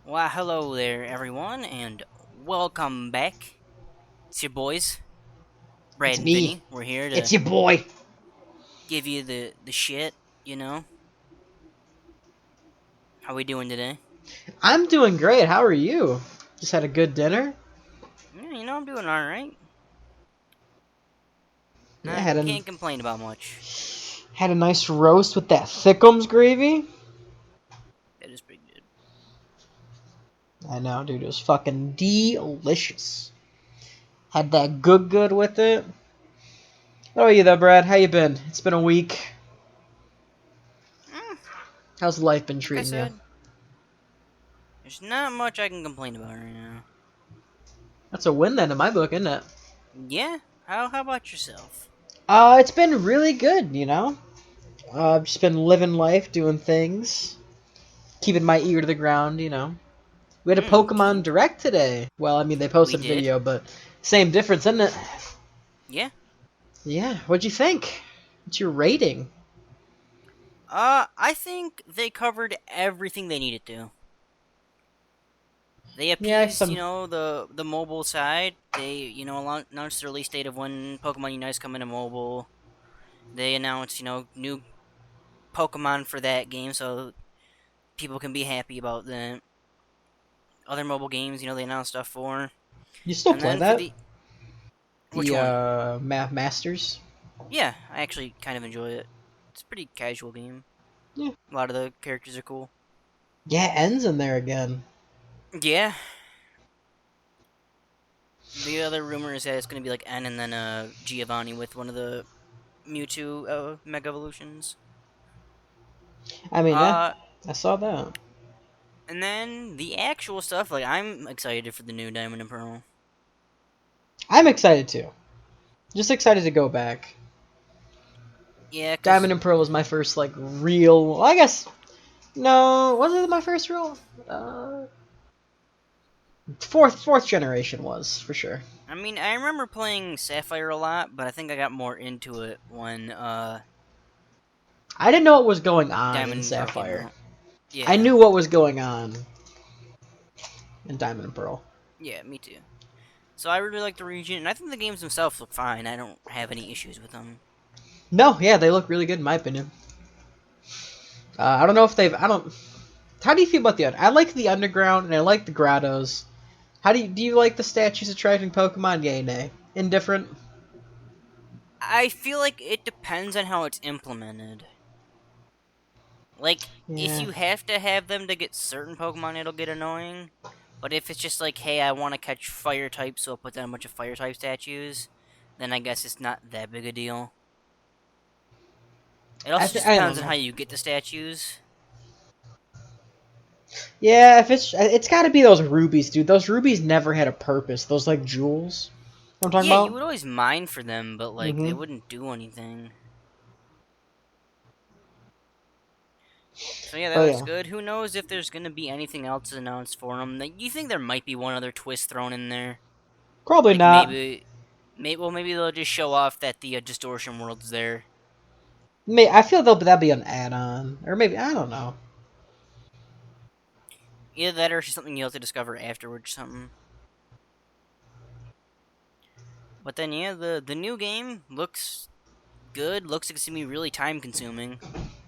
Well, hello there, everyone, and welcome back. It's your boys, Brad It's and me. Vinny. We're here It's to your boy. give you the shit. You know how we doing today? I'm doing great. How are you? Just had a good dinner. Yeah, I'm doing all right. Yeah, Not can't complain about much. had a nice roast with that thickums gravy. That is pretty good. I know, dude. It was fucking delicious. Had that good with it. How are you though, Brad? How you been? It's been a week. Mm, How's life been like I treating you? said, there's not much I can complain about right now. That's a win then in my book, isn't it? Yeah. How about yourself? It's been really good. I've just been living life, doing things, keeping my ear to the ground. We had a Pokemon Okay. Direct today. Well, I mean, they We posted a did. video, but same difference, isn't it? Yeah. Yeah, what'd you think? What's your rating? I think they covered everything they needed to. They Yeah, appeased, some. the mobile side. They, announced the release date of when Pokemon Unite's coming to mobile. They announced, new Pokemon for that game, so people can be happy about the other mobile games. They announced stuff for. You still And play then for that? the which The one? Masters. Yeah, I actually kind of enjoy it. It's a pretty casual game. Yeah. A lot of the characters are cool. Yeah, ends in there again. Yeah. The other rumor is that it's gonna be like N and then Giovanni with one of the Mewtwo Mega Evolutions. I mean, yeah, Uh I saw that. And then the actual stuff, like I'm excited for the new Diamond and Pearl. I'm excited too. Just excited to go back. Yeah, cause Diamond and Pearl was my first like real. Well, I guess no, was it my first real? Uh, fourth generation was for sure. I mean I remember playing Sapphire a lot, but I think I got more into it when I didn't know what was going on in Diamond and Pearl came Sapphire. out. I Yeah, knew what was going on in Diamond and Pearl. yeah, me too. So I really like the region, and I think the games themselves look fine. I don't have any issues with them. No, yeah, they look really good in my opinion. I don't know if they've. I don't. How do you feel about the? I like the underground and I like the grottos. How do you like the statues attracting Pokemon? Yay, nay. Indifferent. I feel like it depends on how it's implemented. Like, if Yeah. you have to have them to get certain Pokemon, it'll get annoying. But if it's just like, hey, I want to catch fire types, so I'll put down a bunch of fire type statues, then I guess it's not that big a deal. It also just I don't depends on know. how you get the statues. Yeah, if it's got to be those rubies, dude. Those rubies never had a purpose. Those like jewels. You know what I'm talking Yeah, you about? would always mine for them, but like they Mm-hmm. wouldn't do anything. So yeah, that Oh looks yeah. good. Who knows if there's gonna be anything else announced for them? Like, you think there might be one other twist thrown in there? Probably Like not. maybe they'll just show off that the distortion world's there. I feel that'd be an add-on, or maybe I don't know. Either that or it's something you'll have to discover afterwards or something. But then yeah, the new game looks good. Looks like it's gonna be really time consuming.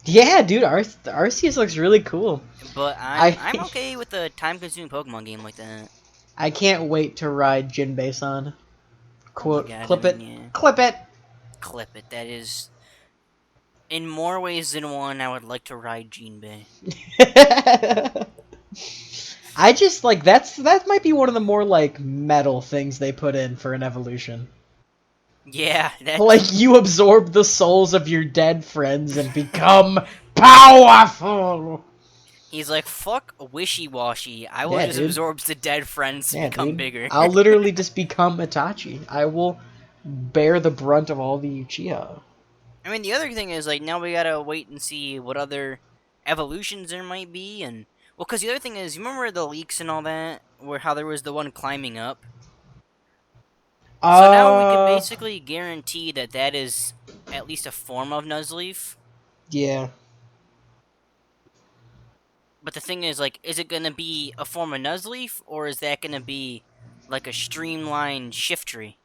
Yeah, dude. Arceus looks really cool. But I'm I I'm okay with a time consuming Pokemon game like that. I can't wait to ride Jinbei-san. Oh my Quote, god, I clip mean it, yeah. clip it. Clip it. That is in more ways than one I would like to ride Gene Bay. I just like that might be one of the more like metal things they put in for an evolution. Yeah, that's Like you absorb the souls of your dead friends and become powerful. he's like, fuck wishy washy. I will Yeah, just dude. absorb the dead friends to Yeah, become dude. bigger. I'll literally just become Itachi. I will bear the brunt of all the Uchiha. I mean, the other thing is, like, now we gotta wait and see what other evolutions there might be, and well, because the other thing is, you remember the leaks and all that, where how there was the one climbing up. So now we can Uh, basically guarantee that that is at least a form of Nuzleaf. yeah. But the thing is, like, is it gonna be a form of Nuzleaf, or is that gonna be like a streamlined Shiftry?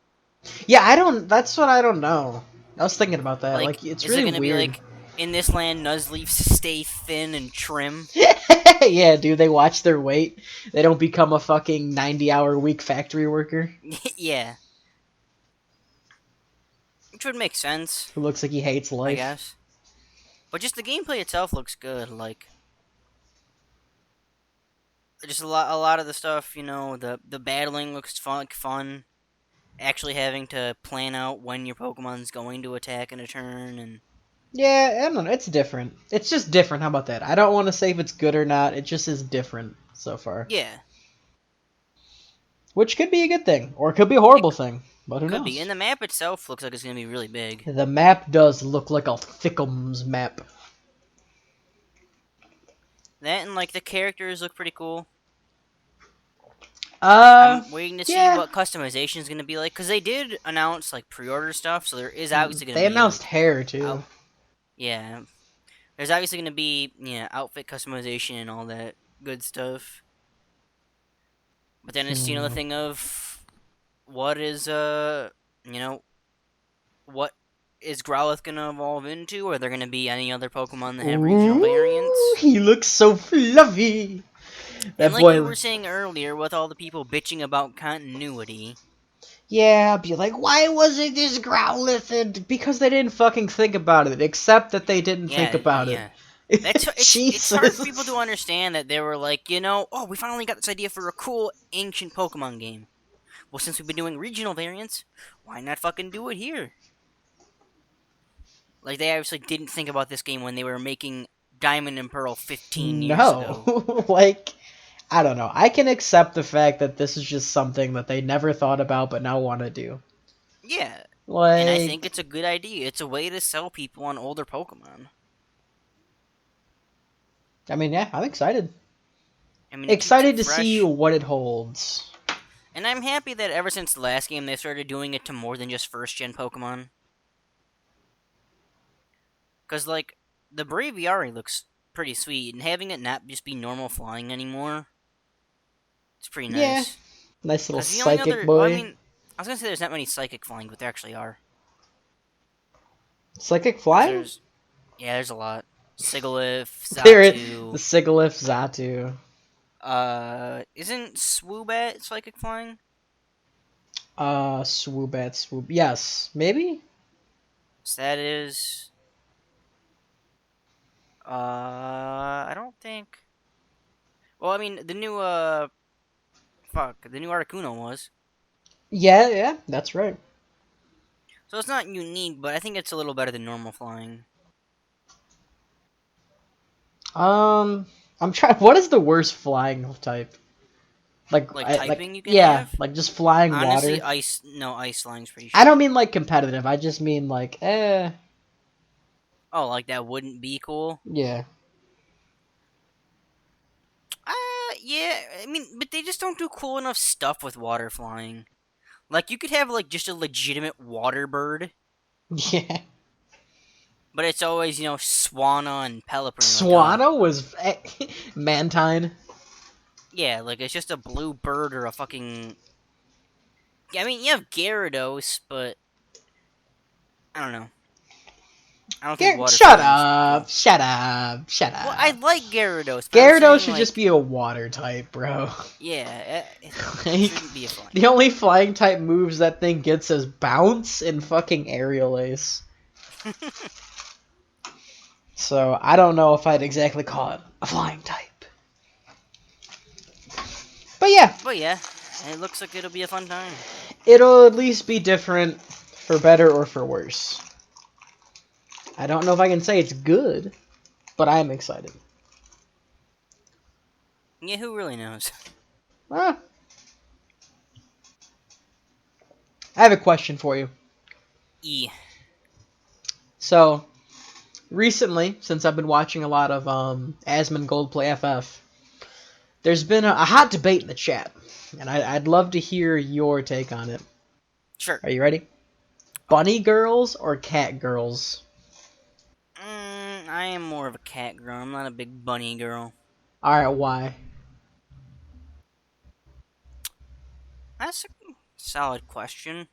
Yeah, I don't. That's what I don't know. I was thinking about that. Like, Like, it's is it really gonna be weird. like in this land, Nuzleafs stay thin and trim? Yeah, dude, they watch their weight. They don't become a fucking 90-hour week factory worker Yeah, which would make sense, who looks like he hates I life. guess. But just the gameplay itself looks good. Like, just a lot of the stuff. The battling looks fun. Actually having to plan out when your Pokemon's going to attack in a turn, and Yeah, I don't know. It's different. It's just different. How about that? I don't want to say if it's good or not. It just is different so far. yeah, Which could be a good thing, or it could be a it horrible thing. But who could be. knows? And the map itself looks like it's gonna be really big. The map does look like a Thickums map. That and like the characters look pretty cool. Uh, I'm waiting to see yeah. what customization is gonna be like, because they did announce like pre-order stuff, so there is obviously gonna They be announced like hair too. out. Yeah, there's obviously gonna be outfit customization and all that good stuff. But then it's the Hmm. thing of what is you know what is Growlithe gonna evolve into? Are there gonna be any other Pokemon that have regional Ooh, variants? he looks so fluffy. And That like you boy. were saying earlier, with all the people bitching about continuity, Yeah, be like, why wasn't this Growlithe? And because they didn't fucking think about it. Except that they didn't think yeah, about it. yeah. It's hard for people to Jesus. understand that they were like, oh, we finally got this idea for a cool ancient Pokemon game. Well, since we've been doing regional variants, why not fucking do it here? Like they obviously didn't think about this game when they were making Diamond and Pearl 15 years ago. No. Like, I don't know. I can accept the fact that this is just something that they never thought about but now want to do. Yeah, and I think Like, it's a good idea. It's a way to sell people on older Pokemon. I mean, yeah, I'm excited. I mean, it keeps it Excited to see fresh. what it holds. And I'm happy that ever since the last game, they started doing it to more than just first gen Pokemon. Because, like, the Braviary looks pretty sweet, and having it not just be normal flying anymore, it's pretty Yeah, nice. nice little Because the only psychic other. Well, I boy. mean, I was gonna say there's not many psychic flying, but there actually are. Psychic Because flying? there's. Yeah, there's a lot. Sigilyph, There, the Xatu. Sigilyph, Zatu. Isn't Swoobat psychic flying? Swoobat, Swoop. Yes, maybe? So that is. I don't think. Well, I mean, the new the new Articuno was. Yeah, yeah, that's right. So it's not unique, but I think it's a little better than normal flying. Um, I'm trying. What is the worst flying type? Like typing you can Yeah, have. like just flying Honestly, water. ice. No, ice flying's pretty I don't shit. mean like competitive. I just mean like, Oh, like that wouldn't be cool. yeah. Yeah. I mean, but they just don't do cool enough stuff with water flying. Like you could have like just a legitimate water bird, Yeah. but it's always Swanna and Pelipper. And you're like, oh, Swanna was Mantine. yeah, like it's just a blue bird or a fucking. Yeah, I mean you have Gyarados, but I don't know. I don't think water Shut flying's up! cool. Shut up! Shut Well, I up! like Gyarados, but I'm Gyarados saying should just like, be a water type, bro. yeah, it Like, shouldn't be a the flying only flying type moves that thing gets is bounce and fucking aerial ace. type. So I don't know if I'd exactly call it a flying type. But yeah, But yeah, it looks like it'll be a fun time. it'll at least be different for better or for worse. I don't know if I can say it's good, but I'm excited. Yeah, who really knows? Ah, I have a question for you. E. So, recently, since I've been watching a lot of Asmon Goldplay FF, there's been a hot debate in the chat, and I'd love to hear your take on it. Sure. Are you ready? Okay. Bunny girls or cat girls? I am more of a cat girl. I'm not a big bunny girl. All right, why? That's a solid question.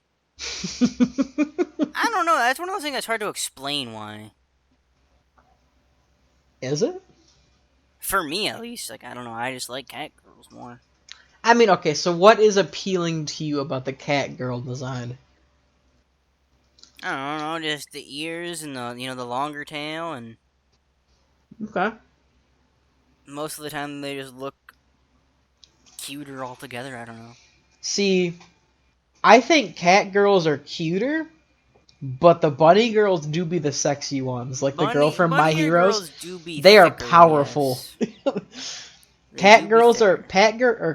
I don't know. That's one of those things that's hard to explain why. Is it? For me, at least. Like, I don't know. I just like cat girls more. I mean, okay, so what is appealing to you about the cat girl design? I don't know. Just the ears and the longer tail, and Okay. most of the time they just look cuter altogether. I don't know. See, I think cat girls are cuter, but the bunny girls do be the sexy ones. Like the girl from My Bunny ear Heroes, girls do be they are thicker. powerful. Yes, they do be thicker.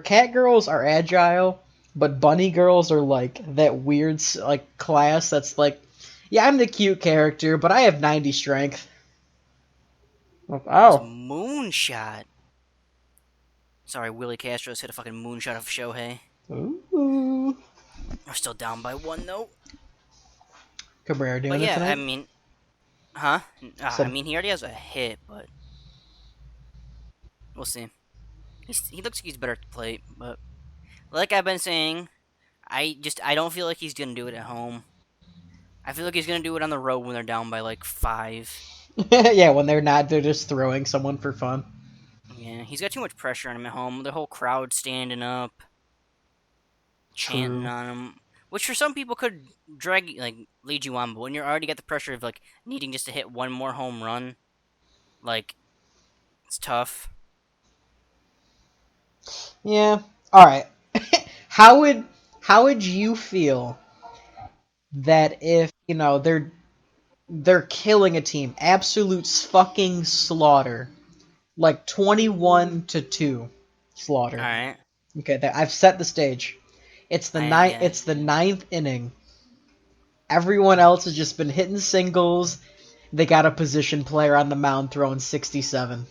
cat girls are agile, but bunny girls are like that weird like class that's like, yeah, I'm the cute character, but I have 90 strength. That was a Oh. moonshot. Sorry, Willie Castro's hit a fucking moonshot of Shohei. Ooh. We're still down by one though. Cabrera But doing it yeah, I tonight? mean, huh? I Said, mean, he already has a hit, but we'll see. He looks like he's better at the plate, but like I've been saying, I don't feel like he's gonna do it at home. I feel like he's gonna do it on the road when they're down by like 5. yeah, when they're not, they're just throwing someone for fun. Yeah, he's got too much pressure on him at home. The whole crowd standing up, chanting True. on him, which for some people could lead you on. But when you're already got the pressure of like needing just to hit one more home run, like it's tough. Yeah. All right. how would how would you feel that if they're killing a team, absolute fucking slaughter, like 21-2 All slaughter. right, Okay, I've set the stage. It's the ninth. yeah, It's the ninth inning. Everyone else has just been hitting singles. They got a position player on the mound throwing 67.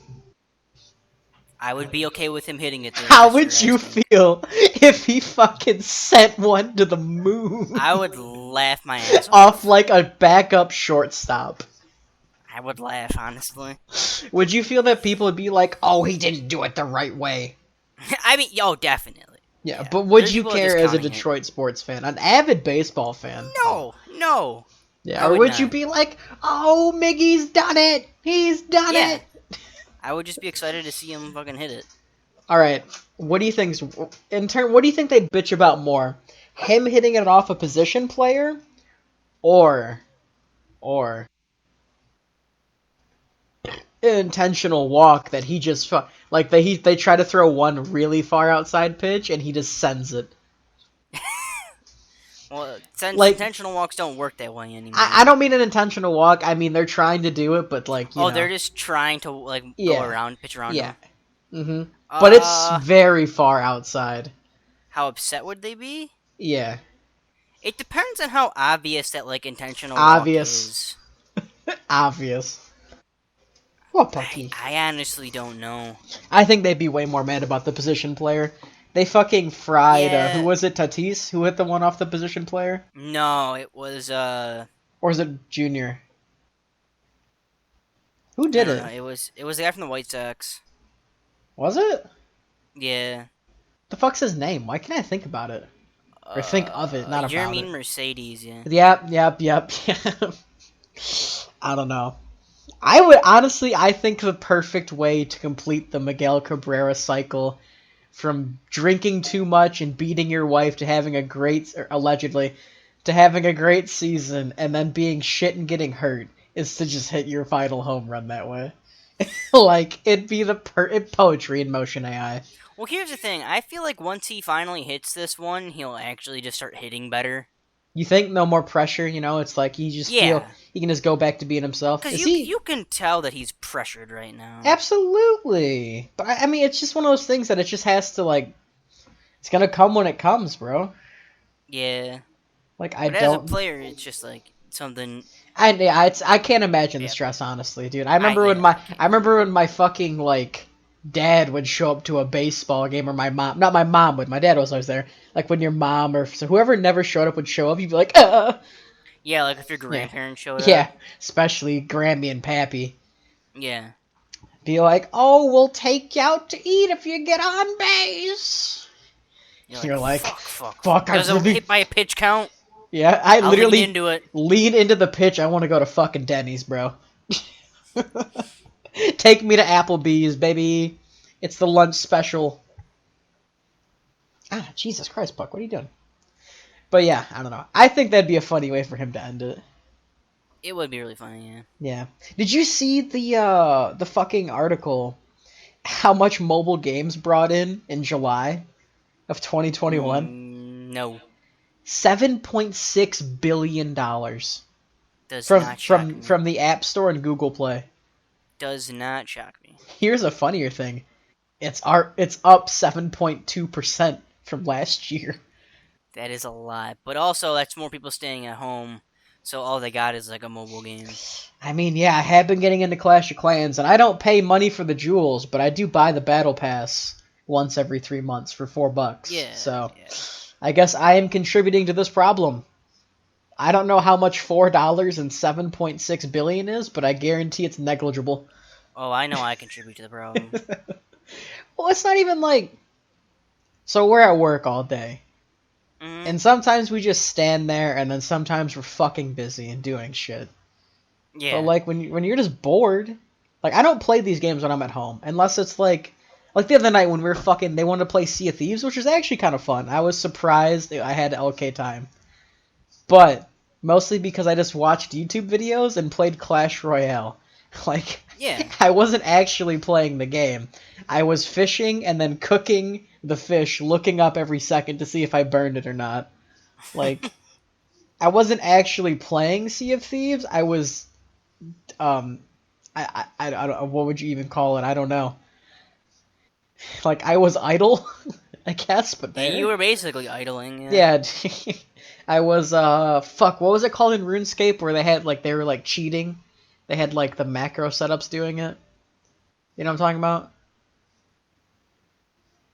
I would be okay with him hitting it there if How that's what you're would you asking. feel if he fucking sent one to the moon I would laugh my ass off off. like a backup shortstop? I would laugh honestly. Would you feel that people would be like, "Oh, he didn't do it the right way"? I mean, yo, definitely. Yeah, Yeah, but would there's you people care as a discounting it. Detroit sports fan, an avid baseball fan? Oh, No, no, yeah. I Or would would you not. be like, "Oh, Miggy's done it. He's done Yeah, it." I would just be excited to see him fucking hit it. All right. What do you think? What do you think they bitch about more? Him hitting it off a position player, or or an intentional walk that he just like they try to throw one really far outside pitch and he just sends it. Well, since Like intentional walks don't work that way I anymore. don't mean an intentional walk. I mean they're trying to do it, but like Oh, they're just trying to like go yeah, around, pitch around yeah. him. But it's Uh, very far outside. how upset would they be? Yeah, It depends on how obvious that like intentional walk obvious, is. obvious. What I Bucky? I honestly don't know. I think they'd be way more mad about the position player. They fucking fried. Who Yeah, was it? Tatis who hit the one off the position player, no, it was or was it Junior? Who I did don't know. it? It was the guy from the White Sox. Was it? Yeah. The fuck's his name? Why can't I think about it? Or think of it, not You're about mean it. Mercedes, yeah. Yep. I don't know. I would honestly, I think the perfect way to complete the Miguel Cabrera cycle from drinking too much and beating your wife to having a great, or allegedly, to having a great season and then being shit and getting hurt is to just hit your final home run that way. Like, it'd be the poetry in motion AI. Well, here's the thing. I feel like once he finally hits this one, he'll actually just start hitting better. You think no more pressure, you know? It's like you just feel Yeah, he can just go back to being himself. because Is you he? you can tell that he's pressured right now. Absolutely. But I mean, it's just one of those things that it just has to, like, it's gonna come when it comes, bro. Yeah, Like, I but as a don't. player, it's just like something. I can't imagine the Yeah, stress, honestly, dude. I can't. I remember when my fucking like dad would show up to a baseball game, or my mom, not my mom would. My dad was always there. Like when your mom or so whoever never showed up would show up, you'd be like, Yeah, like if your yeah, grandparents showed up. yeah. Especially Grammy and Pappy. Yeah, Be like, oh, we'll take you out to eat if you get on base. You're like, You're like, fuck, fuck, fuck, fuck. I Does it really, hit by a pitch count? yeah, I I'll lean literally into it. lean into the pitch. I want to go to fucking Denny's, bro. Take me to Applebee's, baby. It's the lunch special. Ah, Jesus Christ, Puck, what are you doing? But yeah, I don't know. I think that'd be a funny way for him to end it. It would be really funny, yeah. Yeah. Did you see the fucking article? How much mobile games brought in July of 2021? No, $7.6 billion does from not shock from me. from the App Store and Google Play. Does not shock me. Here's a funnier thing. It's up 7.2% from last year. That is a lot. But also, that's more people staying at home. So all they got is like a mobile game. I mean, yeah, I have been getting into Clash of Clans, and I don't pay money for the jewels, but I do buy the Battle Pass once every 3 months for $4. Yeah, So yeah. I guess I am contributing to this problem. I don't know how much $4 and 7.6 billion is, but I guarantee it's negligible. Oh, I know I contribute to the problem. Well, it's not even like. So we're at work all day. Hmm. And sometimes we just stand there, and then sometimes we're fucking busy and doing shit. But Yeah. like when you're just bored, like I don't play these games when I'm at home unless it's like the other night when we were fucking they wanted to play Sea of Thieves, which was actually kind of fun. I was surprised I had okay time, but mostly because I just watched YouTube videos and played Clash Royale. Like Yeah. I wasn't actually playing the game. I was fishing and then cooking the fish, looking up every second to see if I burned it or not. Like I wasn't actually playing Sea of Thieves. I was um I don't what would you even call it? I don't know. Like I was idle, I guess, but Yeah, you there. were basically idling, yeah. Yeah, I was fuck, what was it called in RuneScape where they were like cheating? They had like the macro setups doing it. You know what I'm talking about?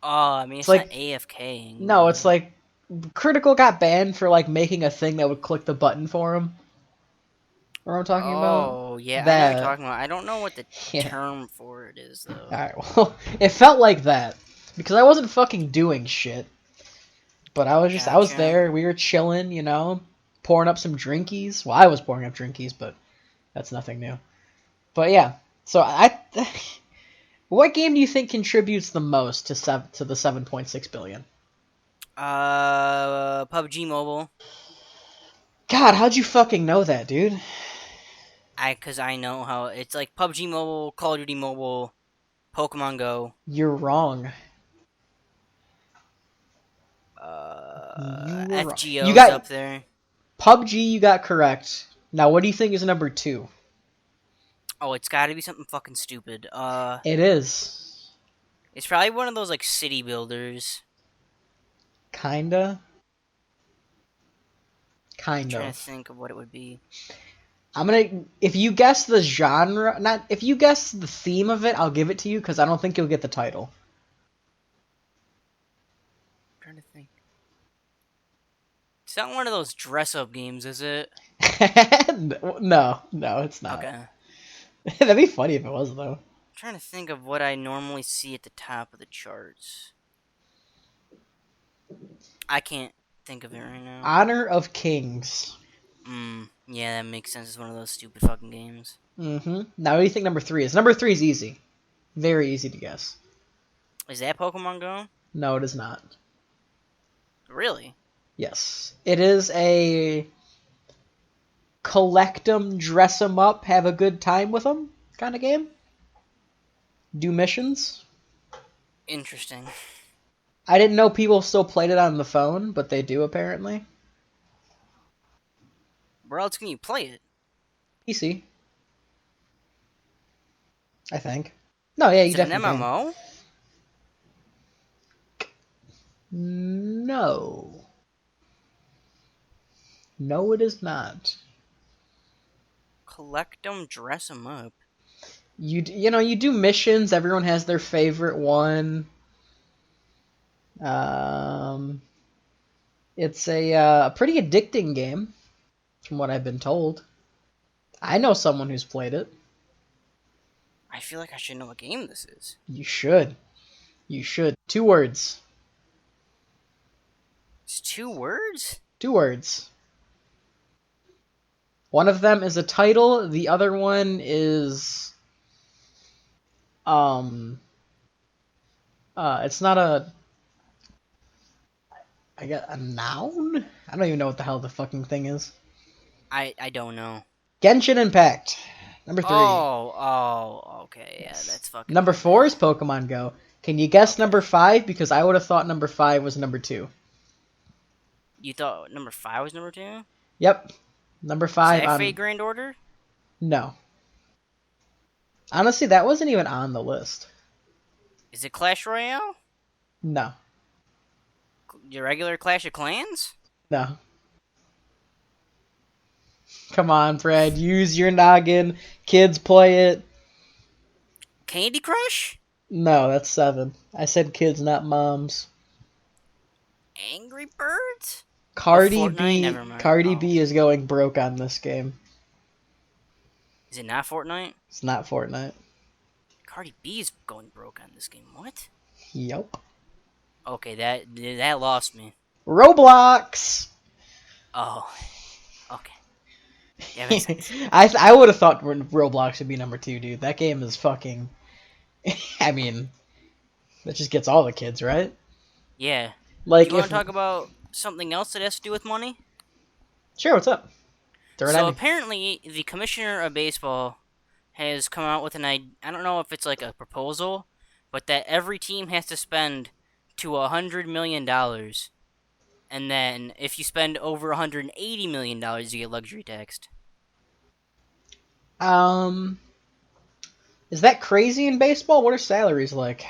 Oh, I mean, It's it's not like AFKing, no, it's but. like Critical got banned for like making a thing that would click the button for him. What I'm talking about? Oh, yeah, I know what you're That talking about. I don't know what the yeah. term for it is, though. Alright, well, it felt like that. Because I wasn't fucking doing shit. But I was Gotcha. there, we were chilling, pouring up some drinkies. Well, I was pouring up drinkies, but that's nothing new. But yeah, so what game do you think contributes the most to the 7.6 billion? PUBG Mobile. God, how'd you fucking know that, dude? Cause I know how it's like PUBG Mobile, Call of Duty Mobile, Pokemon Go. You're wrong. You were wrong. You FGO's got up there. PUBG, you got correct. Now, what do you think is number two? Oh, it's got to be something fucking stupid. It is. It's probably one of those like city builders. Kinda. I'm Kind trying to of. think of what it would be. If you guess the genre, not, if you guess the theme of it, I'll give it to you because I don't think you'll get the title. I'm trying to think. It's not one of those dress up games, is it? No, no, it's not. Okay. I'm That'd be funny if it was, though. trying to think of what I normally see at the top of the charts. I can't think of it right now. Honor of Kings. Yeah, that makes sense. It's one of those stupid fucking games. Now, what do you think number three is? Number three is easy. Very easy to guess. Is that Pokemon Go? No, it is not. Really? Yes. It is a collect 'em, dress 'em up, have a good time with 'em kind of game. Do missions. Interesting. I didn't know people still played it on the phone, but they do apparently. Where else can you play it? PC, I think. No, yeah, you Is it an definitely can. MMO? No. No, it is not. Collect them, dress them up. You do missions. Everyone has their favorite one. Um, it's a pretty addicting game, from what I've been told. I know someone who's played it. I feel like I should know what game this is. You should. You should. 2 words. It's 2 words? 2 words. One of them is a title. The other one is um. It's not a. I guess a noun. I don't even know what the hell the fucking thing is. I don't know. Genshin Impact. Number 3. Okay, yeah, Yes. that's fucking Number my 4 is bad. Pokemon Go. Can you guess Okay. number 5? Because I would have thought number 5 was number 2. You thought number 5 was number 2? Yep. Number Is 5 that Fate on. Grand Order? No. Honestly, that wasn't even on the list. Is it Clash Royale? No. Your regular Clash of Clans? No. Come on, Fred. Use your noggin. Kids play it. Candy Crush? No, that's 7. I said kids, not moms. Angry Birds? Oh, Cardi Fortnite? B. Never mind. Cardi Oh. B is going broke on this game. Is it not Fortnite? It's not Fortnite. Cardi B is going broke on this game. What? Yep. Okay, that lost me. Roblox. Oh, okay. Yeah, makes sense. I would have thought Roblox would be number 2, dude. That game is fucking. I mean, that just gets all the kids, right? Yeah. Do Like you want if to talk about something else that has to do with money? sure, what's up? Throw it at So me. apparently, the commissioner of baseball has come out with an idea. I don't know if it's like a proposal, but that every team has to spend to $100 million, and then if you spend over $180 million, you get luxury taxed. Um, is that crazy in baseball? What are salaries like?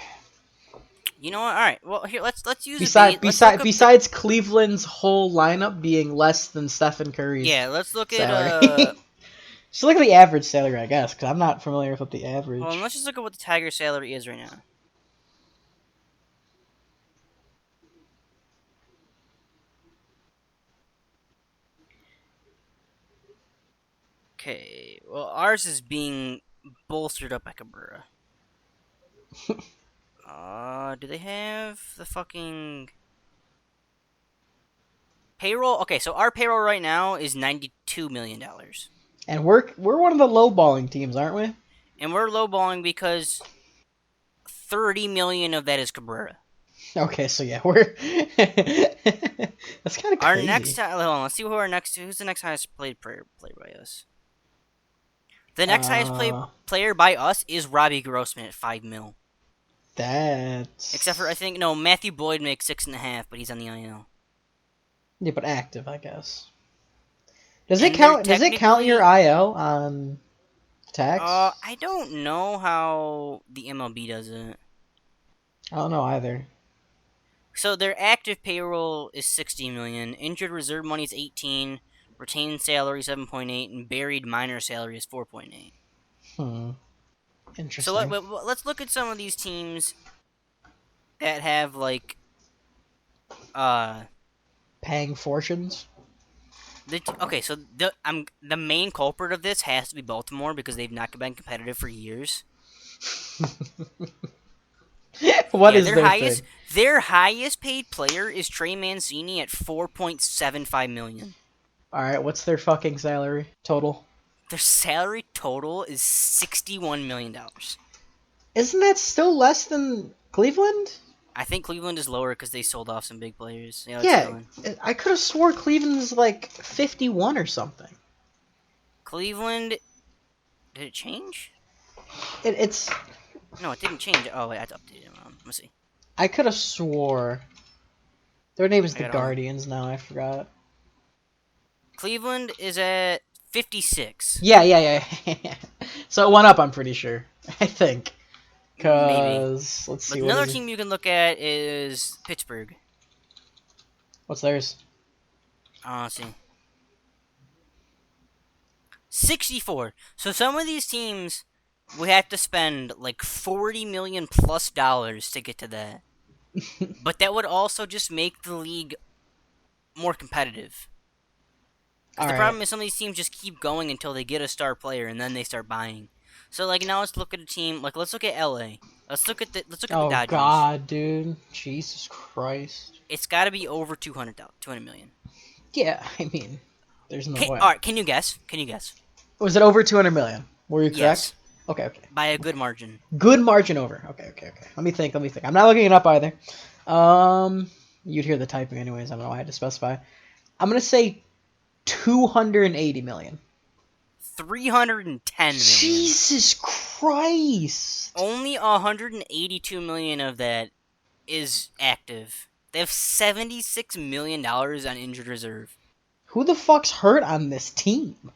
You know what? All right. Well, here let's use a Besides, base. Let's look up the. besides Cleveland's whole lineup being less than Stephen Curry's Yeah, let's look at salary. Just look at the average salary, I guess, because I'm not familiar with what the Well, average. let's just look at what the Tiger salary is right now. Okay. Well, ours is being bolstered up by Cabrera. Do they have the fucking payroll? Okay, so our payroll right now is $92 million, And we're one of the low balling teams, aren't we? and we're lowballing because 30 million of that is Cabrera. Okay, so yeah, we're that's kind of Our next, crazy. hold on, let's see who's the next highest played player by us. The next highest played Uh, player by us is Robbie Grossman at 5 mil. Except for I that's think no Matthew Boyd makes 6.5, but he's on the IL. yeah, but active, I guess. Does it And they're count? Does it count your technically, IL on tax? I don't know how the MLB does it. I don't know either. So their active payroll is 60 million, injured reserve money is 18, retained salary 7.8, and buried minor salary is 4.8. Hmm. So Interesting. let's look at some of these teams that have like uh Paying fortunes. okay, so the main culprit of this has to be Baltimore because they've not been competitive for years. What Yeah, is their thing? their highest paid player is Trey Mancini at 4.75 million. All right, what's their fucking salary total? Their salary total is $61 million. Isn't that still less than Cleveland? I think Cleveland is lower because they sold off some big players. Yeah, it's Yeah, going. I could have swore Cleveland's like 51 or something. Cleveland, did it change? It's No, it didn't change. Oh wait, I had to update it. Let me see. I could have swore their name is I the got it on. Guardians now. I forgot. Cleveland is at 56. Yeah. So it went up. I'm pretty sure. I think. Maybe. Cause let's But see what another is it? team you can look at is Pittsburgh. What's theirs? Let's see. 64. So some of these teams we have to spend like 40 million plus dollars to get to that. But that would also just make the league more competitive. All Because the right. problem is some of these teams just keep going until they get a star player and then they start buying. So like now let's look at a team. Like let's look at LA. Let's look at the Oh Dodgers. God, dude, Jesus Christ. It's got to be over 200 million. Yeah, I mean, there's no way. All right, can you guess? Can you guess? Was it over 200 million? Were you correct? Yes, Okay, okay. by a good margin. Good margin over. Okay, okay, okay. Let me think. Let me think. I'm not looking it up either. You'd hear the typing anyways. I don't know why I had to specify. I'm gonna say 280 million. 310 million. Jesus Christ! Only 182 million of that is active. They have 76 million dollars on injured reserve. Who the fuck's hurt on this team?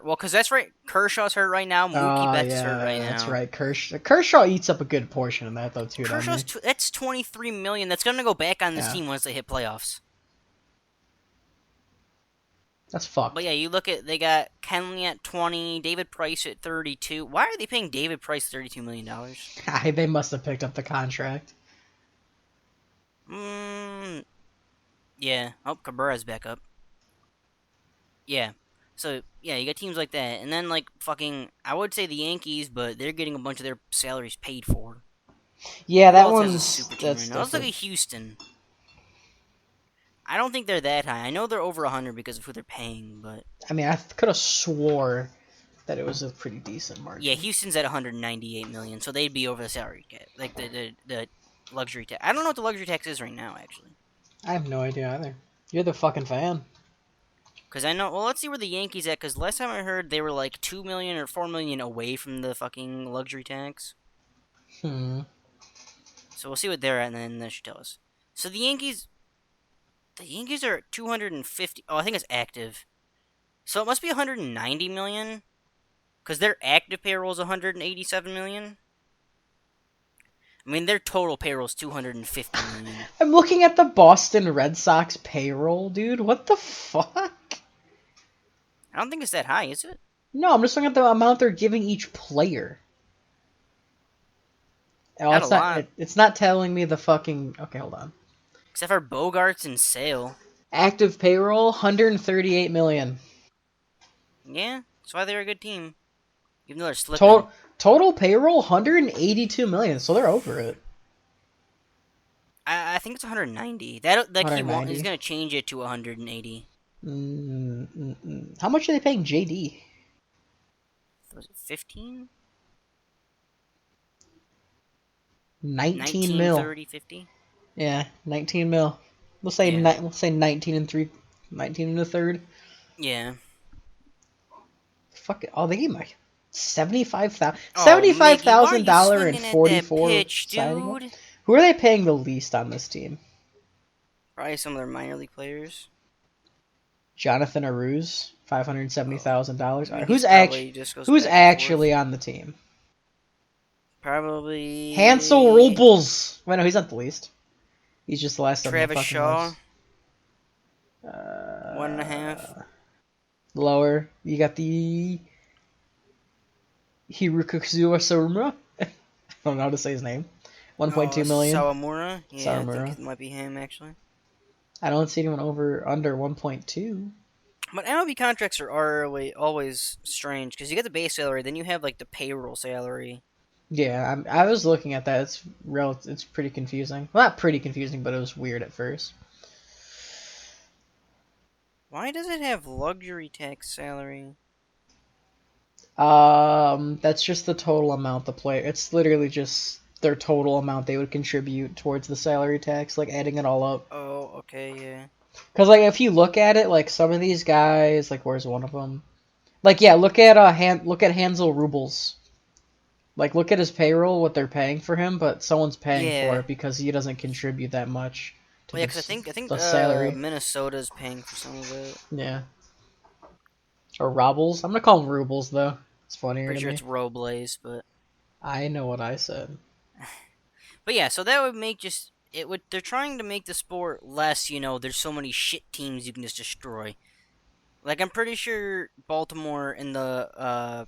Well, because that's right. Kershaw's hurt right now. Mookie Betts is hurt right Yeah, that's now. right. Kershaw eats up a good portion of that though too, doesn't Kershaw's he? that's 23 million. That's gonna go back on this Yeah, team once they hit playoffs. that's But fucked. yeah, you look at they got Kenley at 20, David Price at 32. Why are they paying David Price $32 million? They must have picked up the contract. Mm, yeah. Oh, Cabrera's back up. Yeah. So yeah, you got teams like that, and then like fucking, I would say the Yankees, but they're getting a bunch of their salaries paid for. Yeah, Who that else has a one's super team right that's now? Let's look a at Houston. I don't think they're that high. I know they're over 100 because of who they're paying, but I mean, I could have swore that it was a pretty decent yeah, margin. Houston's at 198 million, so they'd be over the salary cap, like the luxury tax. I don't know what the luxury tax is right now, actually, I have no idea either. You're the fucking fan. because I know. Well, let's see where the Yankees at, because last time I heard they were like 2 million or 4 million away from the fucking luxury tax. Hmm. So we'll see what they're at, and then that should tell us. So the Yankees are at 250. Oh, I think it's active. So it must be 190 million, because their active payroll is 187 million. I mean, their total payroll is 250 million. I'm looking at the Boston Red Sox payroll, dude. What the fuck? I don't think it's that high, is it? No, I'm just looking at the amount they're giving each player. Oh, Not a it's not. lot, It's not telling me the fucking. Okay, hold on. except for Bogarts and Sale. Active payroll, 138 million. Yeah, that's why they're a good team, even though they're slipping. Total payroll, 182 million. So they're over it. I think it's 190. That like he's 190. gonna change it to 180. How much are they paying JD? Was it 15? 19 19, mil. 30, 50? Yeah, 19 mil. We'll say Yeah, we'll say 19 and 3, 19 and a third. yeah. Fuck it. Oh, they gave my 75,000 Oh, Miggy, why are you $75,000 and swinging at that 44 pitch, signing on. dude? Who are they paying the least on this team? Probably some of their minor league players. Jonathan Aruz, $570,000. I mean, Who's he's probably actually just goes who's back and forth. actually on the team? Hansel Probably Robles. Wait, no, he's not the least. He's just the last on the Travis fucking Shaw, list. 1.5. Lower. You got the Hirokazu Saruma. I don't know how to say his name. 1.2 million. Sawamura. Yeah, I think Sawamura. it might be him actually. I don't see anyone under 1.2. But MLB contracts are always strange because you get the base salary, then you have like the payroll salary. Yeah, I was looking at that. It's pretty confusing. Well, not pretty confusing, but it was weird at first. Why does it have luxury tax salary? That's just the total amount the player. It's literally just their total amount they would contribute towards the salary tax, like adding it all up. Oh, okay, yeah. Because like if you look at it, like some of these guys, like where's one of them? Like yeah, look at Hansel Rubles. Like look at his payroll, what they're paying for him, but someone's paying for Yeah. it because he doesn't contribute that much to Well, yeah, because I think the salary. Minnesota's paying for some of it. Yeah, or Robles. I'm gonna call him Rubles though. It's funnier Pretty to sure me. it's Robles, but I know what I said. yeah. So that would make just it would. They're trying to make the sport less. There's so many shit teams you can just destroy. Like I'm pretty sure Baltimore in the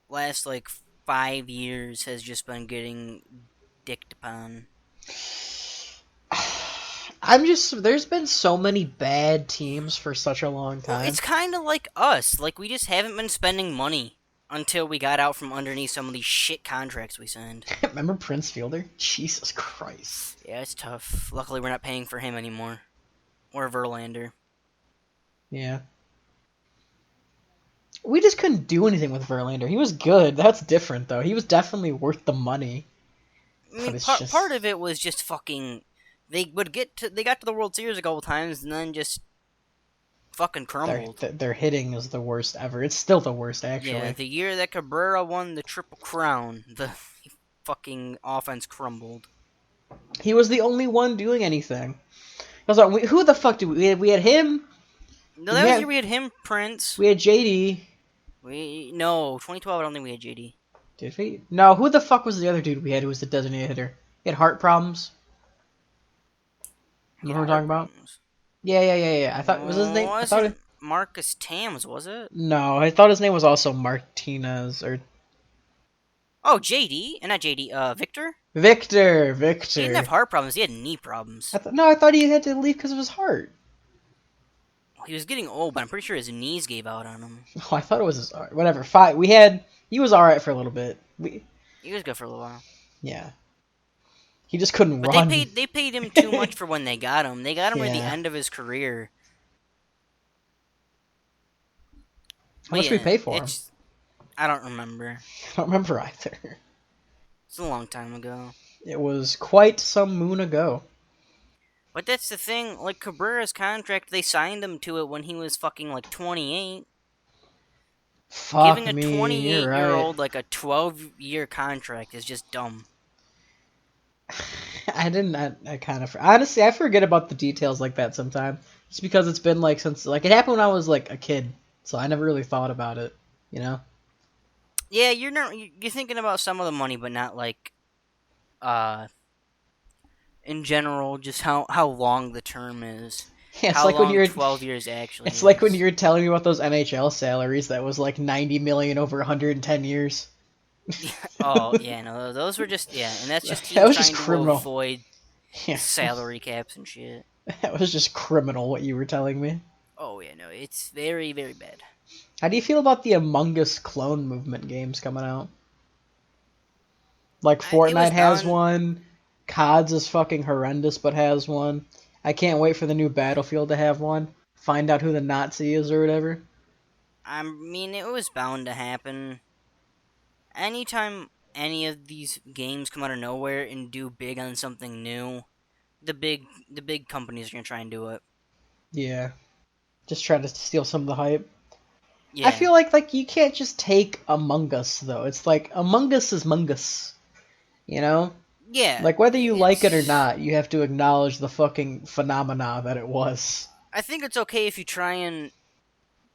last like 5 years has just been getting dicked upon. There's been so many bad teams for such a long Well, time. it's kind of like us. Like we just haven't been spending money. until we got out from underneath some of these shit contracts we signed. Remember Prince Fielder? Jesus Christ. Yeah, it's tough. Luckily, we're not paying for him anymore. Or Verlander. Yeah. We just couldn't do anything with Verlander. He was good. That's different, though. He was definitely worth the money. I But mean, it's part just of it was just fucking. They got to the World Series a couple times and then just fucking their crumbled. their hitting is the worst ever. It's still the worst, Yeah, actually. the year that Cabrera won the Triple Crown, the fucking offense crumbled. He was the only one doing anything. I was like, who the fuck did we had him? No, Did that we was the year have we had him, Prince. we had JD? We no 2012. I don't think we had JD. Did we? No, who the fuck was the other dude we had who was the designated hitter? He had heart problems. You He know what had I'm heart talking about? problems. Yeah. I thought was his name. I thought Wasn't Marcus Tams? Was it? no, I thought his name was also Martinez or Oh, JD, and not JD. Victor. Victor. He didn't have Victor. heart problems. He had knee problems. No, I thought he had to leave because of his heart. He was getting old, but I'm pretty sure his knees gave out on him. Oh, I thought it was his heart. Whatever. Fine. We had. He was all right for a little bit. He was good for a little while. Yeah. He just couldn't But run. they paid him too much for when they got him. They got him at the Yeah. end of his career. How But much did we yeah, pay for him? it's I don't remember. I don't remember either. It's a long time ago. It was quite some moon ago. But that's the thing, like Cabrera's contract, they signed him to it when he was fucking like 28. Fuck Giving a me, you're right.28-year-old like a 12-year contract is just dumb. I didn't. I kind of honestly I forget about the details like that sometimes. It's because it's been like since like it happened when I was like a kid, so I never really thought about it. You know? Yeah, you're thinking about some of the money, but not like uh in general, just how long the term is, Yeah, it's how like when long you're. 12 years actually It's like when is. you were telling me about those NHL salaries that was like 90 million over 110 years. Oh yeah, no, those were just and that's just That teams was just trying to criminal. avoid Yeah, salary caps and shit. that was just criminal what you were telling me. Oh yeah, no, it's very very bad. How do you feel about the Among Us clone movement games coming out? Like It was Fortnite has bound. one, CODS is fucking horrendous but has one. I can't wait for the new Battlefield to have one. Find out who the Nazi is or whatever. I mean, it was bound to happen. Anytime any of these games come out of nowhere and do big on something new, the big companies are gonna try and do it. Yeah, just try to steal some of the hype. I Yeah, feel like you can't just take Among Us though. It's like Among Us is Mungus, you know? yeah. Like whether you like it or It's. not, you have to acknowledge the fucking phenomena that it was. I think it's okay if you try and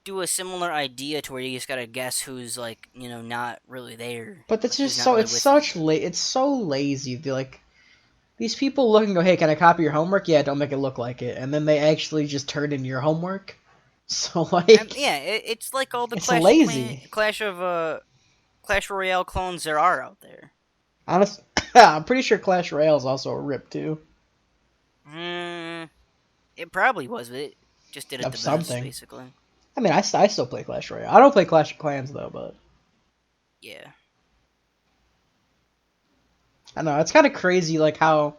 do a similar idea to where you just gotta guess who's like not really there, But or it's who's just not so really it's with you. such it's so lazy. They're like these people look and go, "Hey, can I copy your homework?" Yeah, don't make it look like it, and then they actually just turn in your homework. So like, Yeah, it's like all the it's lazy. Clash Royale clones there are out there. Honest, I'm pretty sure Clash Royale is also a rip too Hmm, it probably was, but it just did it of the best, something. basically. I mean, I still play Clash Royale. I don't play Clash of Clans though, but Yeah. I don't know it's kind of crazy like how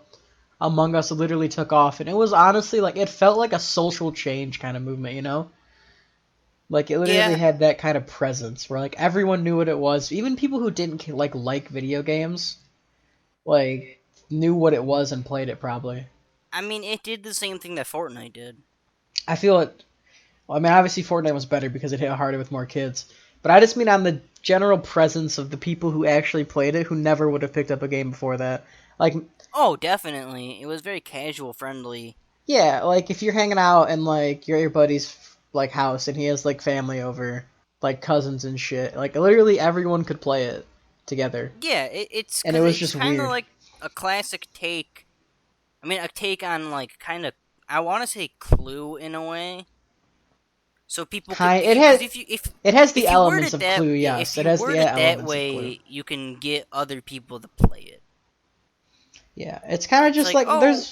Among Us literally took off, and it was honestly like it felt like a social change kind of movement, you know? Like it literally Yeah, had that kind of presence where like everyone knew what it was, even people who didn't like video games, like knew what it was and played it probably. I mean, it did the same thing that Fortnite did. I feel it. Well, I mean, obviously Fortnite was better because it hit harder with more kids, but I just mean on the general presence of the people who actually played it, who never would have picked up a game before that. Like, Oh, definitely. It was very casual friendly. yeah, like if you're hanging out and like you're at your buddy's like house and he has like family over, like cousins and shit, like literally everyone could play it together, Yeah, it's and it because was it's just kind of weird. like a classic take. I mean, a take on like kind of I want to say Clue in a way. So people could Kind if it you because had it has the elements of Clue, if yes, it you has the word it that elements of Clue. way, you can get other people to play it. Yeah, it's kind of It's just like, like oh,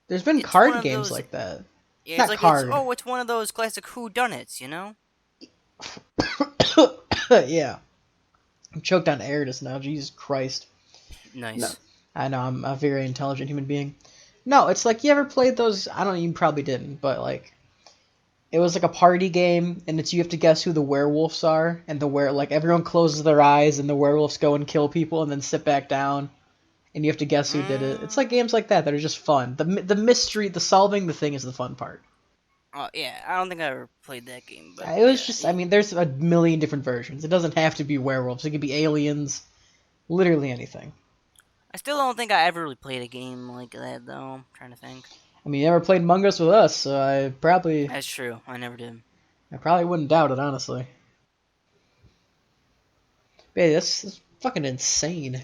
there's been it's one card of games those. like that. Yeah, it's Not like it's card. it's one of those classic whodunits, you know? Yeah. I'm choked on air just now. Jesus Christ. No, Nice. I know I'm a very intelligent human being. No, it's like you ever played those? I don't know. You probably didn't, but like it was like a party game, and it's you have to guess who the werewolves are, and like everyone closes their eyes, and the werewolves go and kill people, and then sit back down, and you have to guess who did it. It's like Mm, games like that are just fun. The mystery, the solving the thing is the fun part. yeah, I don't think I ever played that game, but It was yeah, just, I mean, there's a million different versions. It doesn't have to be werewolves. It could be aliens, literally anything. I still don't think I ever really played a game like that though. I'm trying to think. I mean, you never played Among Us with us, so That's true. I never did. I probably wouldn't doubt it, honestly. But yeah, that's fucking insane.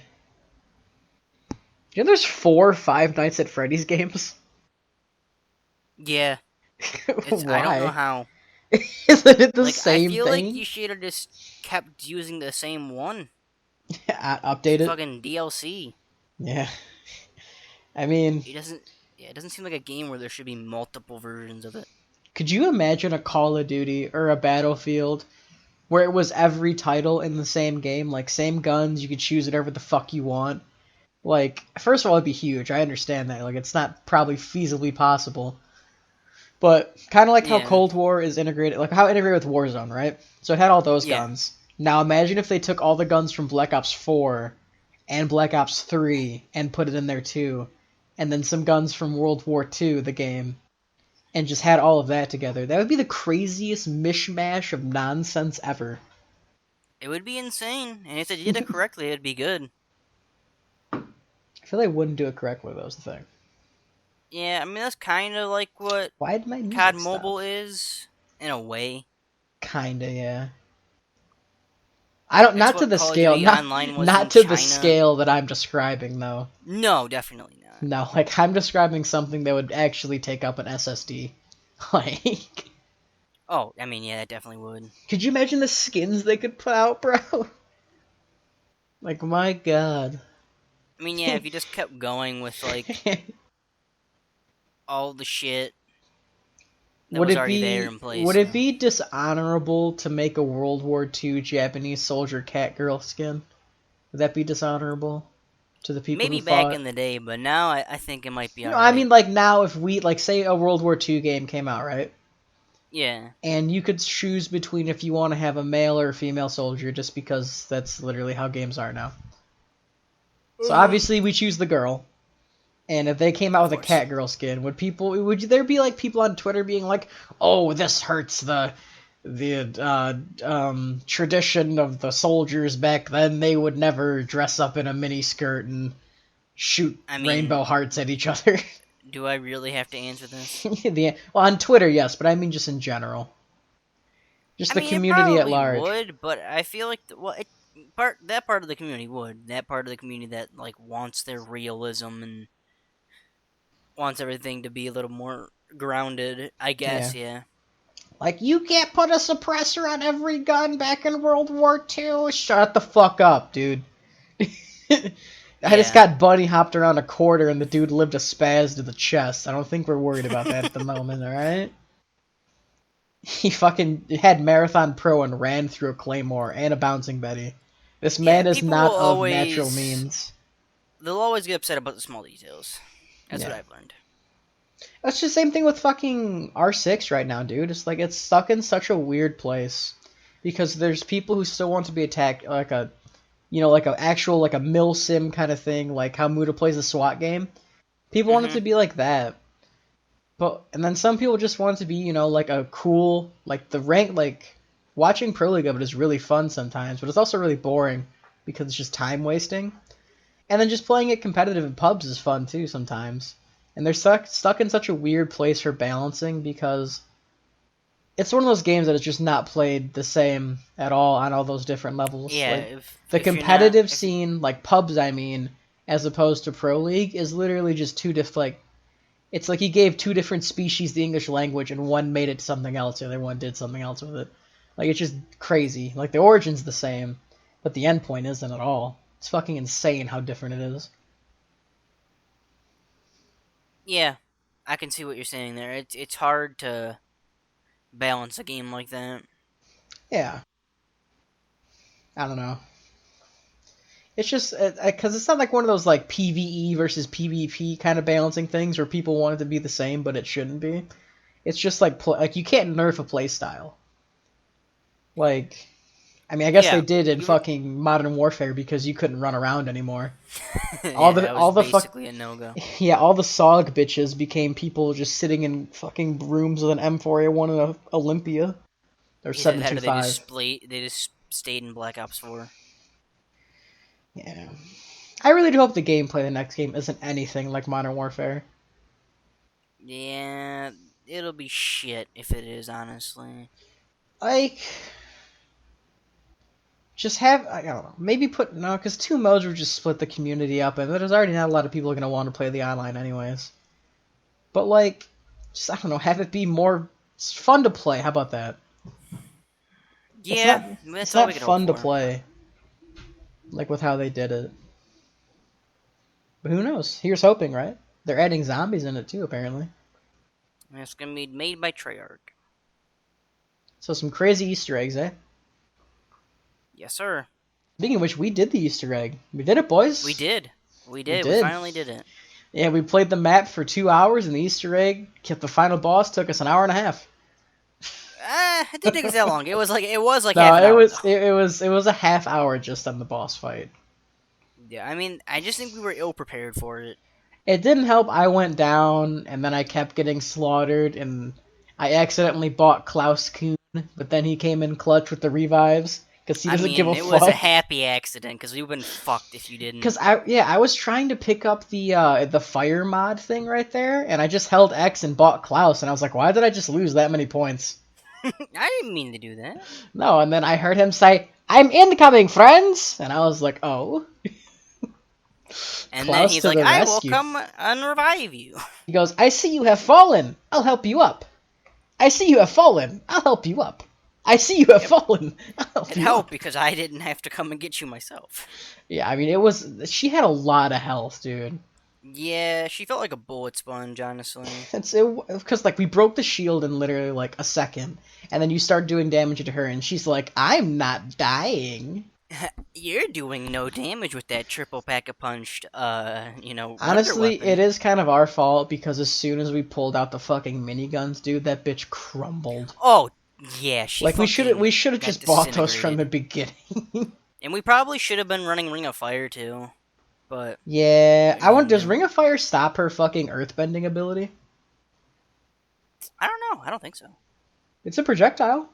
You know, there's 4 Five Nights at Freddy's games. Yeah, it's. I don't know Why? how. Isn't it the Like, I same feel like thing? you should have just kept using the same one. Update it. Fucking DLC. Yeah. I mean, It doesn't. Yeah, it doesn't seem like a game where there should be multiple versions of it. could you imagine a Call of Duty or a Battlefield where it was every title in the same game, like same guns, you could choose whatever the fuck you want? Like, first of all, it'd be huge. I understand that. Like, it's not probably feasibly possible. But kind of like how Yeah, Cold War is integrated, like how it integrated with Warzone, right? So it had all those yeah. guns. Now imagine if they took all the guns from Black Ops 4 and Black Ops 3 and put it in there too, and then some guns from World War II, the game, and just had all of that together. That would be the craziest mishmash of nonsense ever. It would be insane, and if they did it correctly, it'd be good. I feel they wouldn't do it correctly, though, is the thing. Yeah, I mean that's kind of like what Why did my COD music stop? Mobile is, in a way. Kinda, yeah. I don't, That's not to what the Call of scale, Duty not Online was not in to the China. scale that I'm describing, though. No, definitely not. No, like I'm describing something that would actually take up an SSD. Like, Oh, I mean, yeah, that definitely would. could you imagine the skins they could put out, bro? Like, my god. I mean, yeah, if you just kept going with like all the shit that was already there in Would place, it be dishonorable to make a World War II Japanese soldier Catgirl skin? Would that be dishonorable to the people who maybe back fought? in the day, but now I think it might be No, I alright. mean like now if we like say a World War II game came out, right? Yeah. And you could choose between if you want to have a male or a female soldier just because that's literally how games are now. So Of obviously we choose the girl. And if they came out with a course. Catgirl skin, would there be like people on Twitter being like, "Oh, this hurts the tradition of the soldiers back then. They would never dress up in a mini skirt and shoot I rainbow mean, hearts at each other." do I really have to answer this? Well, on Twitter, yes, but I mean just in general, just I the mean, it community at probably large. would, but I feel like that part of the community would. That part of the community that like wants their realism and wants everything to be a little more grounded. I Yeah. guess, yeah. Like, you can't put a suppressor on every gun back in World War II. Shut the fuck up, dude. I just Yeah. got bunny hopped around a quarter and the dude lived a spaz to the chest. I don't think we're worried about that at the moment, alright? He fucking had Marathon Pro and ran through a Claymore and a Bouncing Betty. This Yeah, man is people will not of natural always means. they'll always get upset about the small details. That's what Yeah. I've learned. That's the same thing with fucking R6 right now, dude. It's like it's stuck in such a weird place. Because there's people who still want to be attacked like a like a actual like a mill sim kind of thing, like how Muda plays a SWAT game. People want it to Mhm. be like that. But and then some people just want it to be, like a cool like the rank like watching Pro League of it is really fun sometimes, but it's also really boring because it's just time wasting. And then just playing it competitive in pubs is fun too sometimes. And they're stuck in such a weird place for balancing because it's one of those games that is just not played the same at all on all those different levels. Yeah, Like if the if you're not competitive if you, scene, like pubs, I mean, as opposed to Pro League, is literally just two different. Like it's like he gave two different species the English language, and one made it something else, and the other one did something else with it. Like it's just crazy. Like the origin's the same, but the end point isn't at all. It's fucking insane how different it is. yeah, I can see what you're saying there. It's hard to balance a game like that. Yeah, I don't know. It's just because it's not like one of those like PVE versus PvP kind of balancing things where people want it to be the same, but it shouldn't be. It's just like like you can't nerf a playstyle. Like, I mean, I guess they Yeah, did in you. fucking Modern Warfare because you couldn't run around anymore. Yeah, that was All the fuck basically a no go. yeah, all the SOG bitches became people just sitting in fucking rooms with an M4A1 and a Olympia or Either that or they just 725. splayed. They just stayed in Black Ops 4. Yeah. I really do hope the gameplay of the next game isn't anything like Modern Warfare. Yeah, it'll be shit if it is, honestly. Like, just have, I don't know, maybe put, no, because two modes would just split the community up, and there's already not a lot of people going to want to play the online anyways. But, like, just, I don't know, have it be more fun to play. How about that? It's Yeah, not, it's that's all we not could hope fun to for. play, like, with how they did it. But who knows? Here's hoping, right? They're adding zombies in it too, apparently. It's gonna be made by Treyarch. So some crazy Easter eggs, eh? Yes, sir. Speaking of which, we did the Easter egg. We did it, We boys. did. We We did. We did. finally did it. Yeah, we played the map for 2 hours, and the Easter egg, kept the final boss, took us an hour and a half. It didn't take us that long. It was like half No, an hour though. it was a half hour just on the boss fight. Yeah, I mean, I just think we were ill prepared for it. It didn't help. I went down, and then I kept getting slaughtered, and I accidentally bought Klaus Kuhn, but then he came in clutch with the revives because he I doesn't give mean, a it was a fuck. happy accident because we would've been fucked if you didn't. Because I was trying to pick up the fire mod thing right there, and I just held X and bought Klaus, and I was like, why did I just lose that many points? I didn't mean to do that. No, and then I heard him say, "I'm incoming, friends," and I was like, oh, And then Klaus he's to like, the "I will rescue. come and revive you." He goes, "I see you have fallen. I'll help you up. I see you have fallen. I'll help you up. I see you have Yep. fallen. I'll help It you helped up." because I didn't have to come and get you myself. Yeah, I mean, it was she had a lot of health, dude. Yeah, she felt like a bullet sponge, honestly. It's it because like we broke the shield in literally like a second, and then you start doing damage to her, and she's like, "I'm not dying." You're doing no damage with that triple pack a punched, wonder Honestly, it weapon. is kind of our fault because as soon as we pulled out the fucking miniguns, dude, that bitch crumbled. Oh, yeah, she Like we fucking should have got just bought those from the disintegrated. beginning. And we probably should have been running Ring of Fire too, but Yeah, what are I you want. gonna Does do? Ring of Fire stop her fucking earthbending ability? I don't know. I don't think so. It's a projectile.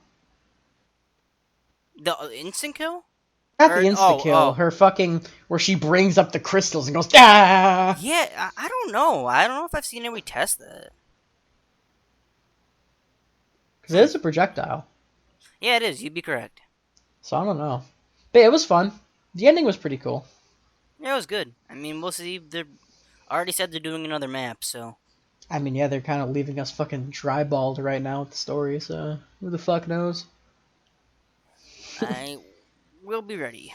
The instant kill? Not the Or insta kill. oh, Her fucking where she brings up the crystals and goes ah. yeah. I don't know. I don't know if I've seen anybody test that. Because it is a projectile. Yeah, it is. You'd be correct. So I don't know. But yeah, it was fun. The ending was pretty cool. Yeah, it was good. I mean, we'll see. They're already said they're doing another map, so I mean, yeah, they're kind of leaving us fucking dryballed right now with the story. So who the fuck knows? I will be ready.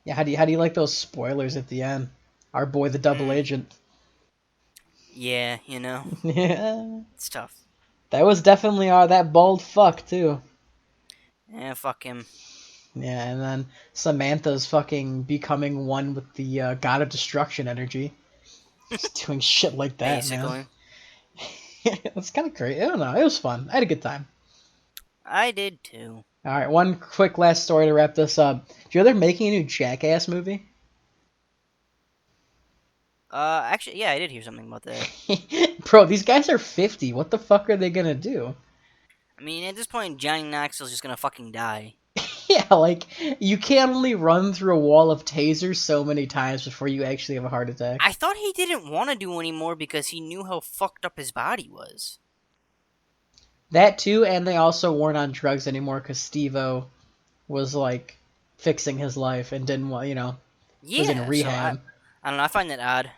Yeah, how do you like those spoilers at the end? Our boy, the double Mm, agent. yeah, Yeah, it's tough. that was definitely that bald fuck too. Yeah, fuck him. Yeah, and then Samantha's fucking becoming one with the god of destruction energy. Just doing shit like that, man. Basically, It's kind of crazy. I don't know. It was fun. I had a good time. I did too. All right, one quick last story to wrap this up. Do you know they're making a new Jackass movie? Actually, yeah, I did hear something about that. Bro, these guys are 50. What the fuck are they gonna do? I mean, at this point, Johnny Knoxville's just gonna fucking die. Yeah, like, you can only run through a wall of tasers so many times before you actually have a heart attack. I thought he didn't want to do anymore because he knew how fucked up his body was. That too, and they also weren't on drugs anymore because Steve-O was, like, fixing his life and didn't want, was in Yeah, so I, rehab. I don't know. I find that odd.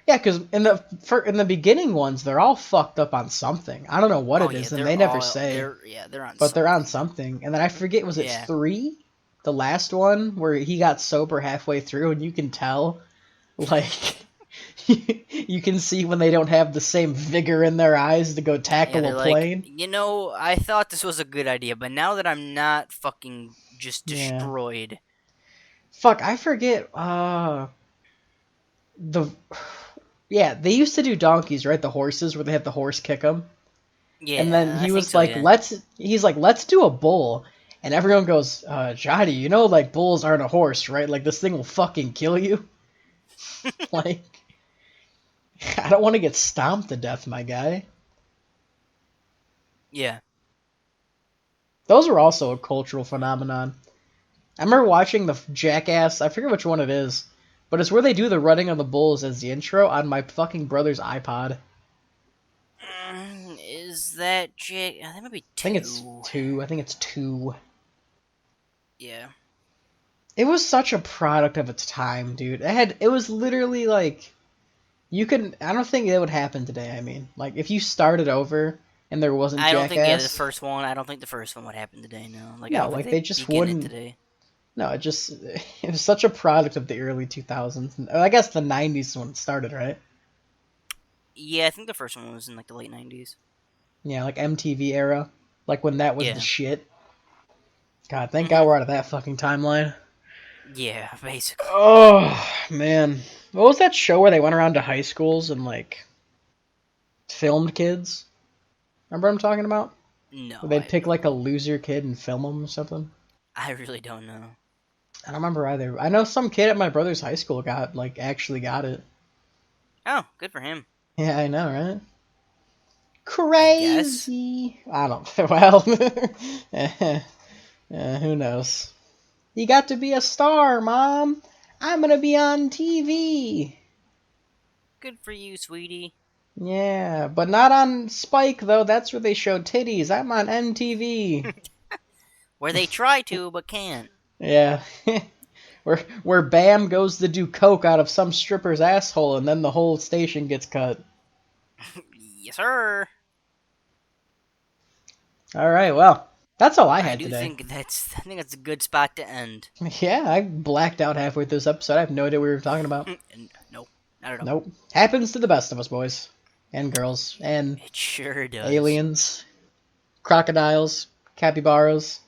Yeah, because in the beginning ones, they're all fucked up on something. I don't know what Oh it yeah, is, and they never say, they're on but they're on something. something. And then I forget, was it Yeah, 3? The last one where he got sober halfway through, and you can tell, like, you can see when they don't have the same vigor in their eyes to go yeah. tackle a They're like, plane. I thought this was a good idea, but now that I'm not fucking just Yeah. destroyed, Fuck, I forget. The Yeah, they used to do donkeys, right? The horses where they have the horse kick them. And then Yeah, I he think was so. like, Yeah. let's do a bull. And everyone goes, Johnny, you know, like bulls aren't a horse, right? Like this thing will fucking kill you. Like, I don't want to get stomped to death, my guy. Yeah. Those were also a cultural phenomenon. I remember watching the Jackass. I forget which one it is, but it's where they do the running of the bulls as the intro on my fucking brother's iPod. Is that Jake? That might be I think it's two. two. I think it's two. Yeah. It was such a product of its time, dude. It was literally like you could. I don't think it would happen today. I mean, like if you started over and there wasn't I don't think. Yeah, the Jackass, first one. I don't think the first one would happen today. No. Like I no, don't think like they they'd just begin it wouldn't. today. No, it was such a product of the early 2000s. I guess the 90s when it started, right? Yeah, I think the first one was in like the late '90s. Yeah, like MTV era, like when that was the Yeah. shit. God, thank God Mhm. we're out of that fucking timeline. Yeah, basically. Oh man, what was that show where they went around to high schools and like filmed kids? Remember what I'm talking about? Where No, they'd I have pick no like a clue. loser kid and film him or something. I really don't know. I don't remember either. I know some kid at my brother's high school got like actually got it. Oh, good for him. Yeah, I know, right? I guess. Crazy. I don't. Well, who knows? You got to be a star, Mom. I'm gonna be on TV. Good for you, sweetie. Yeah, but not on Spike though. That's where they show titties. I'm on MTV. Where they try to but can't. Yeah. where Bam goes to do coke out of some stripper's asshole and then the whole station gets cut. Yes, sir. All right, well, that's all I I had do today. think that's. I think that's a good spot to end. Yeah, I blacked out halfway through this episode. I have no idea what we were talking about. No, not at all. Nope. Happens to the best of us, boys and girls and It sure does. aliens, crocodiles, capybaras.